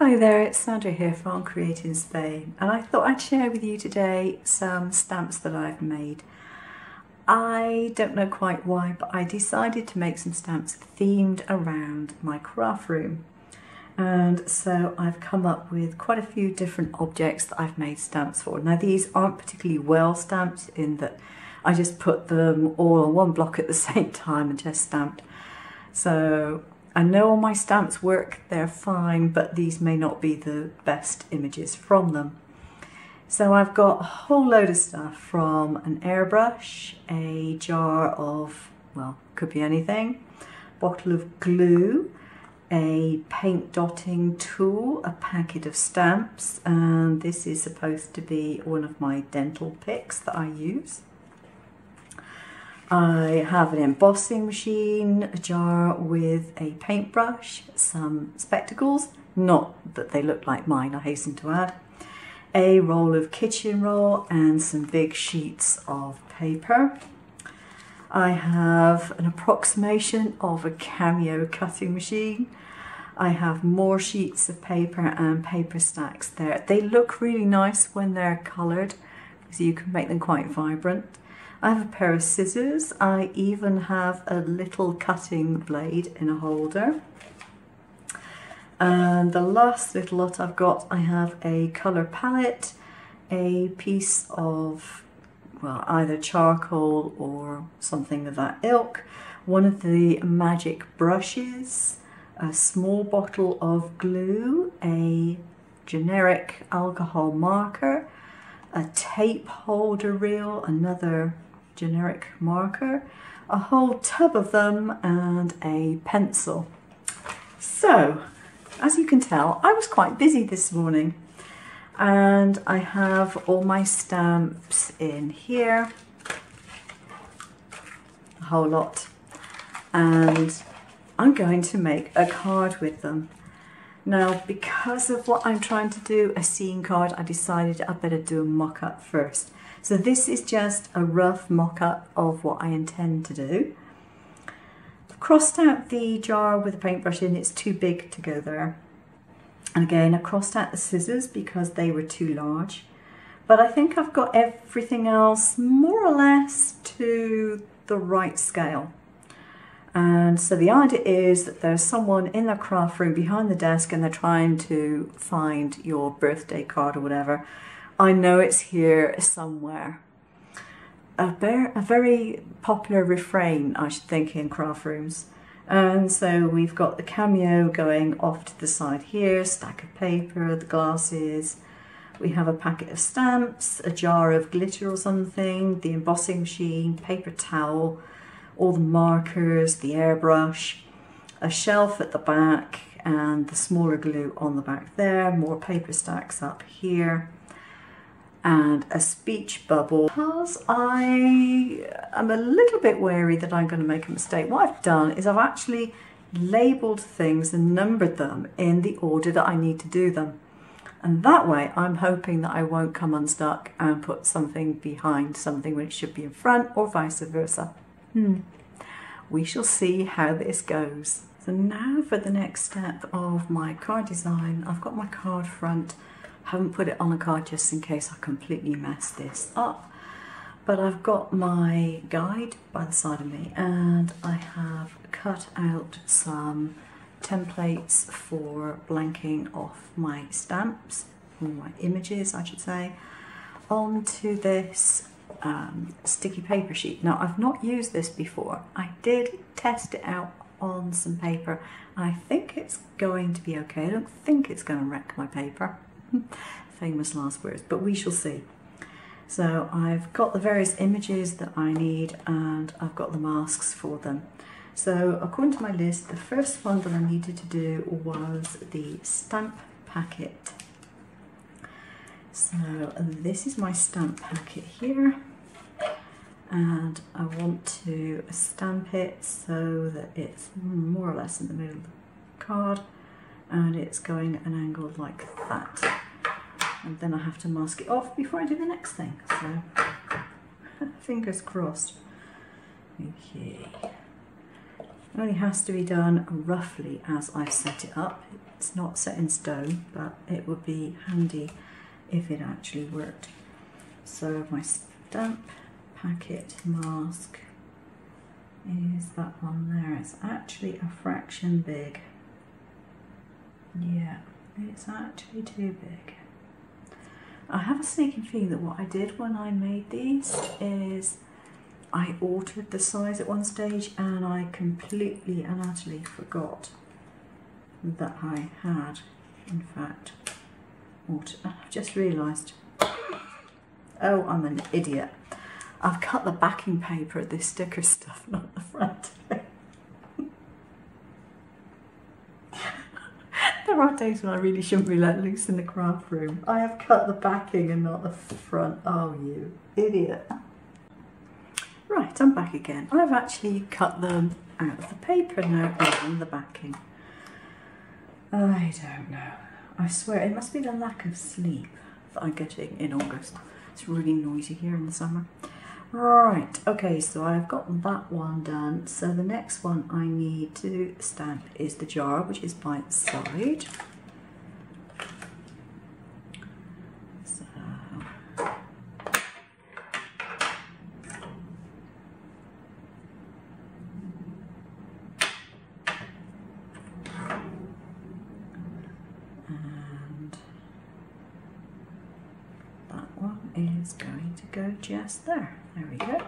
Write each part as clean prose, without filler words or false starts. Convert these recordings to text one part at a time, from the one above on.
Hi there, it's Sandra here from Create in Spain, and I thought I'd share with you today some stamps that I've made. I don't know quite why, but I decided to make some stamps themed around my craft room. And so I've come up with quite a few different objects that I've made stamps for. Now these aren't particularly well stamped in that I just put them all on one block at the same time and just stamped. So I know all my stamps work, they're fine, but these may not be the best images from them. So I've got a whole load of stuff, from an airbrush, a jar of, well, could be anything, bottle of glue, a paint dotting tool, a packet of stamps, and this is supposed to be one of my dental picks that I use. I have an embossing machine, a jar with a paintbrush, some spectacles, not that they look like mine, I hasten to add, a roll of kitchen roll and some big sheets of paper. I have an approximation of a cameo cutting machine. I have more sheets of paper and paper stacks there. They look really nice when they're coloured, so you can make them quite vibrant. I have a pair of scissors. I even have a little cutting blade in a holder. And the last little lot I've got, I have a colour palette, a piece of, well, either charcoal or something of that ilk, one of the magic brushes, a small bottle of glue, a generic alcohol marker, a tape holder reel, another generic marker, a whole tub of them, and a pencil. So, as you can tell, I was quite busy this morning, and I have all my stamps in here, a whole lot, and I'm going to make a card with them. Now, because of what I'm trying to do, a scene card, I decided I'd better do a mock-up first. So this is just a rough mock-up of what I intend to do. I've crossed out the jar with a paintbrush in, it's too big to go there. And again, I crossed out the scissors because they were too large. But I think I've got everything else more or less to the right scale. And so the idea is that there's someone in their craft room behind the desk and they're trying to find your birthday card or whatever. I know it's here somewhere. A very popular refrain, I should think, in craft rooms. And so we've got the cameo going off to the side here, stack of paper, the glasses. We have a packet of stamps, a jar of glitter or something, the embossing machine, paper towel, all the markers, the airbrush, a shelf at the back, and the smaller glue on the back there, more paper stacks up here, and a speech bubble. Because I am a little bit wary that I'm going to make a mistake, what I've done is I've actually labelled things and numbered them in the order that I need to do them. And that way I'm hoping that I won't come unstuck and put something behind something when it should be in front, or vice versa. We shall see how this goes. So now for the next step of my card design. I've got my card front. Haven't put it on a card just in case I completely mess this up. But I've got my guide by the side of me, and I have cut out some templates for blanking off my stamps, or my images I should say, onto this sticky paper sheet. Now I've not used this before. I did test it out on some paper and I think it's going to be okay. I don't think it's going to wreck my paper. Famous last words, but we shall see. So I've got the various images that I need and I've got the masks for them. So according to my list, the first one that I needed to do was the stamp packet. So this is my stamp packet here, and I want to stamp it so that it's more or less in the middle of the card, and it's going at an angle like that. And then I have to mask it off before I do the next thing. So fingers crossed. Okay. It only has to be done roughly as I've set it up. It's not set in stone, but it would be handy if it actually worked. So my stamp packet mask is that one there. It's actually a fraction big. Yeah, it's actually too big. I have a sneaking feeling that what I did when I made these is I altered the size at one stage and I completely and utterly forgot that I had, in fact, altered. I've just realised, oh, I'm an idiot. I've cut the backing paper of this sticker stuff, not the front. There are days when I really shouldn't be let loose in the craft room. I have cut the backing and not the front. Oh, you idiot. Right, I'm back again. I've actually cut them out of the paper now rather than the backing. I don't know. I swear it must be the lack of sleep that I'm getting in August. It's really noisy here in the summer. Right, okay, so I've got that one done. So the next one I need to stamp is the jar, which is by its side. So and that one is going to go just there. There we go.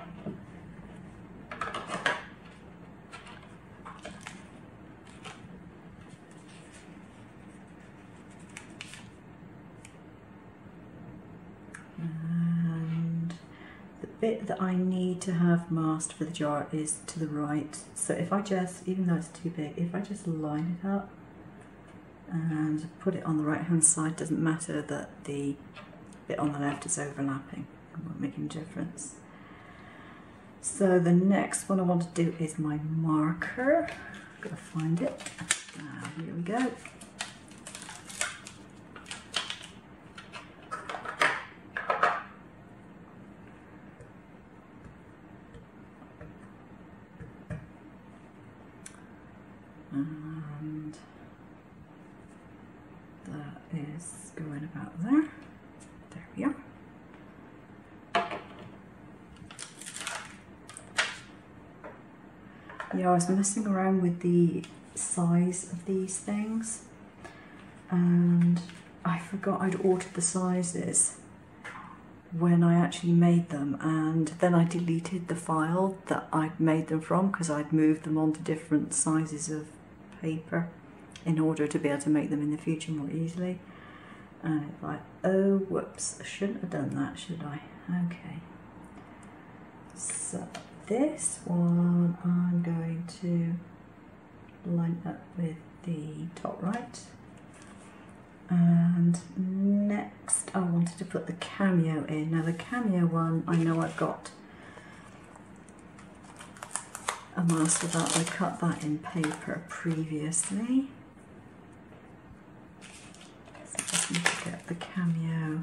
And the bit that I need to have masked for the jar is to the right. So if I just, even though it's too big, if I just line it up and put it on the right hand side, doesn't matter that the bit on the left is overlapping. It won't make any difference. So the next one I want to do is my marker. I've got to find it. Here we go. And that is going about there. There we are. Yeah, I was messing around with the size of these things and I forgot I'd altered the sizes when I actually made them, and then I deleted the file that I'd made them from because I'd moved them onto different sizes of paper in order to be able to make them in the future more easily. And it's like, oh whoops, I shouldn't have done that, should I? Okay. So this one I'm going to line up with the top right. And next I wanted to put the cameo in. Now the cameo one, I know I've got a mask of that. I cut that in paper previously. So I just need to get the cameo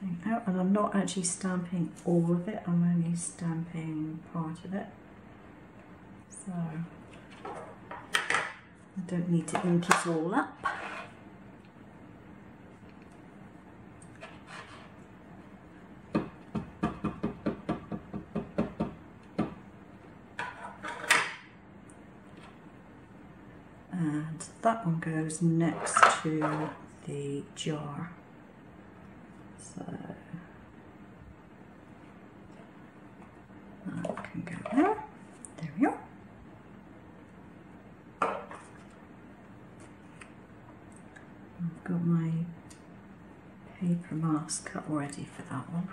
thing out. And I'm not actually stamping all of it, I'm only stamping part of it. So I don't need to ink it all up. And that one goes next to the jar. So that can go there. There we are. I've got my paper mask cut ready for that one.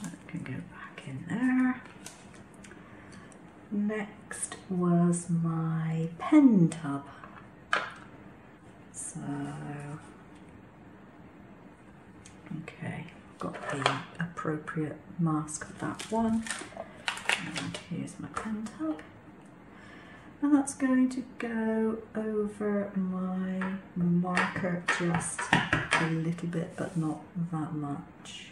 That can go back in there. Next was my pen tub. So, okay, I've got the appropriate mask for that one. And here's my pen tub. And that's going to go over my marker just a little bit, but not that much.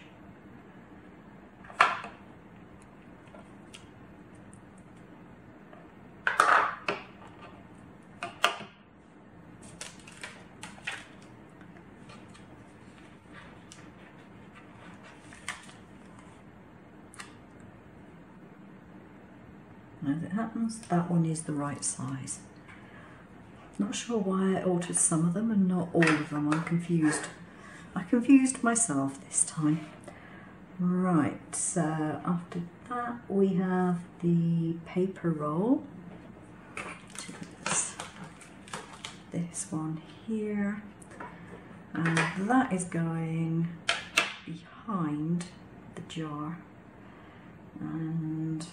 As it happens, that one is the right size. Not sure why I altered some of them and not all of them. I'm confused. I confused myself this time. Right, so after that we have the paper roll. This one here. And that is going behind the jar. And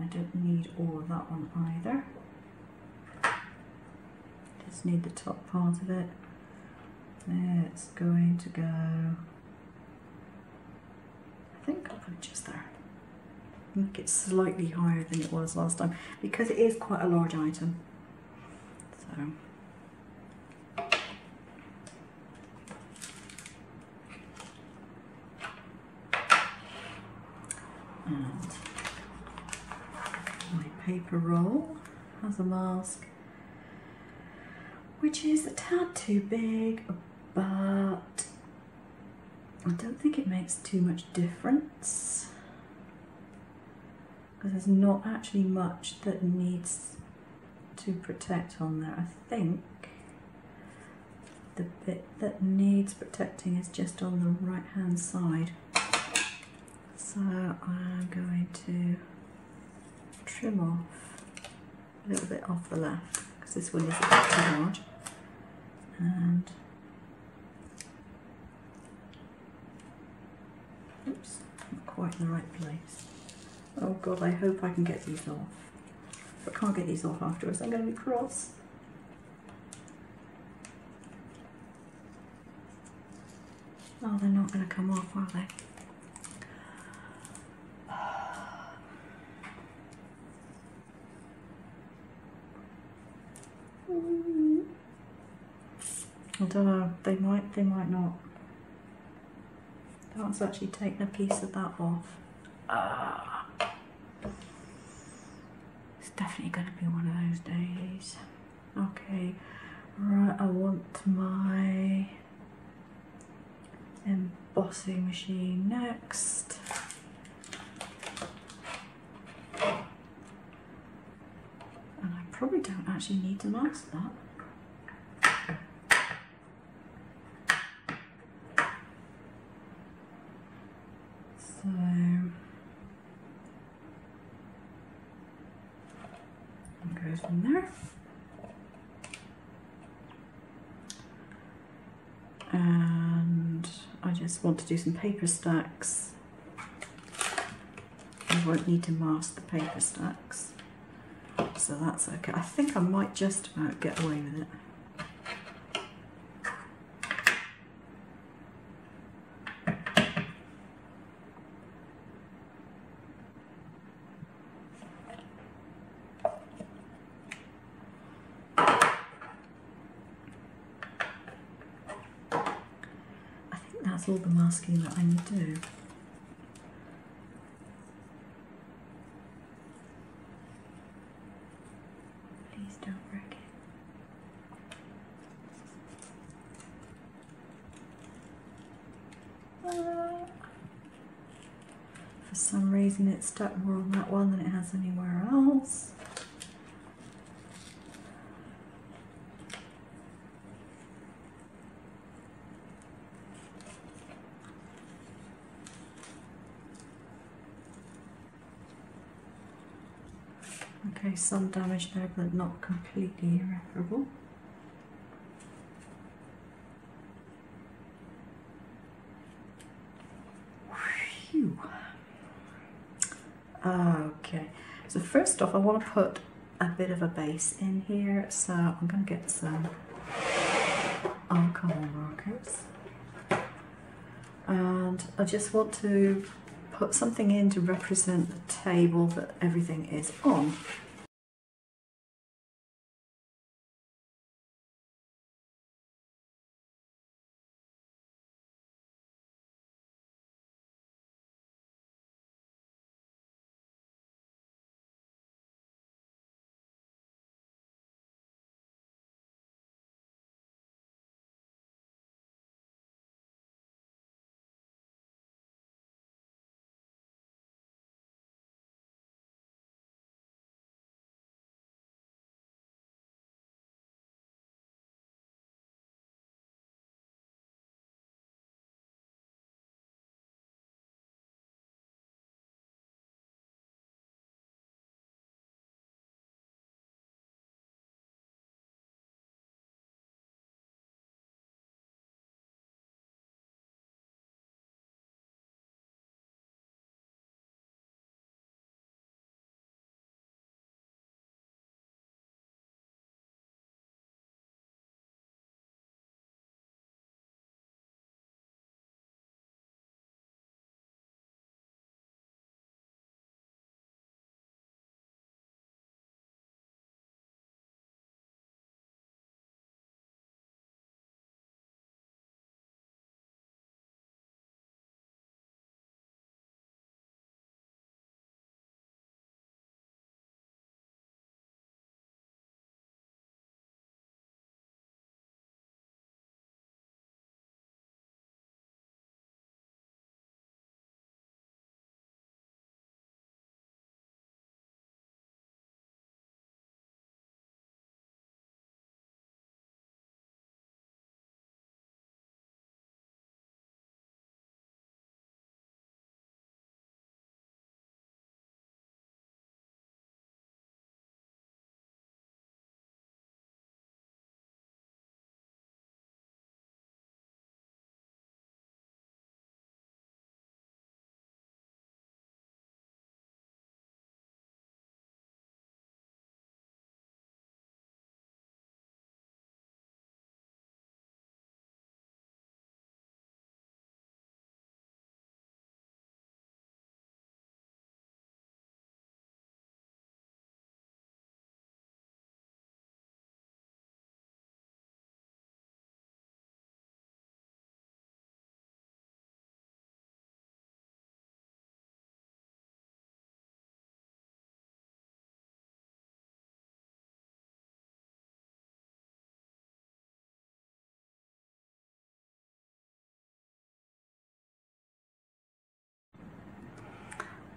I don't need all of that one either. Just need the top part of it. It's going to go, I think I'll put it just there. Make it slightly higher than it was last time because it is quite a large item. So. And my paper roll has a mask which is a tad too big, but I don't think it makes too much difference because there's not actually much that needs to protect on there. I think the bit that needs protecting is just on the right hand side. So I'm going to trim off a little bit off the left because this one is a bit too large. And oops, not quite in the right place. Oh god, I hope I can get these off. If I can't get these off afterwards, I'm going to be cross. Oh, they're not going to come off, are they? I don't know, they might not. That's actually taken a piece of that off. It's definitely going to be one of those days. Okay, right, I want my embossing machine next. And I probably don't actually need to mask that. So it goes from there. And I just want to do some paper stacks. I won't need to mask the paper stacks, so that's okay. I think I might just about get away with it. That's all the masking that I need to do. Please don't break it. For some reason it stuck more on that one than it has anywhere else. Okay, some damage there, but not completely irreparable. Phew. Okay, so first off I want to put a bit of a base in here, so I'm going to get some alcohol markers. And I just want to put something in to represent the table that everything is on.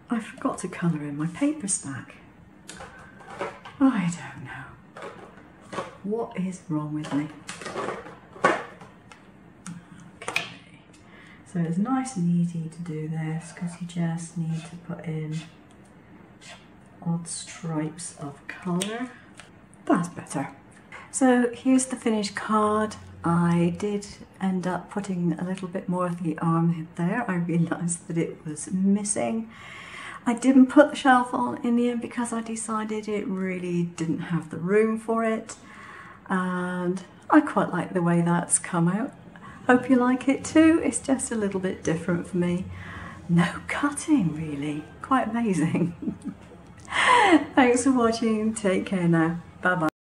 I forgot to colour in my paper stack. I don't know. What is wrong with me? Okay. So it's nice and easy to do this because you just need to put in odd stripes of colour. That's better. So here's the finished card. I did end up putting a little bit more of the arm there. I realised that it was missing. I didn't put the shelf on in the end because I decided it really didn't have the room for it, and I quite like the way that's come out. Hope you like it too. It's just a little bit different for me. No cutting really, quite amazing. Thanks for watching, take care now, bye bye.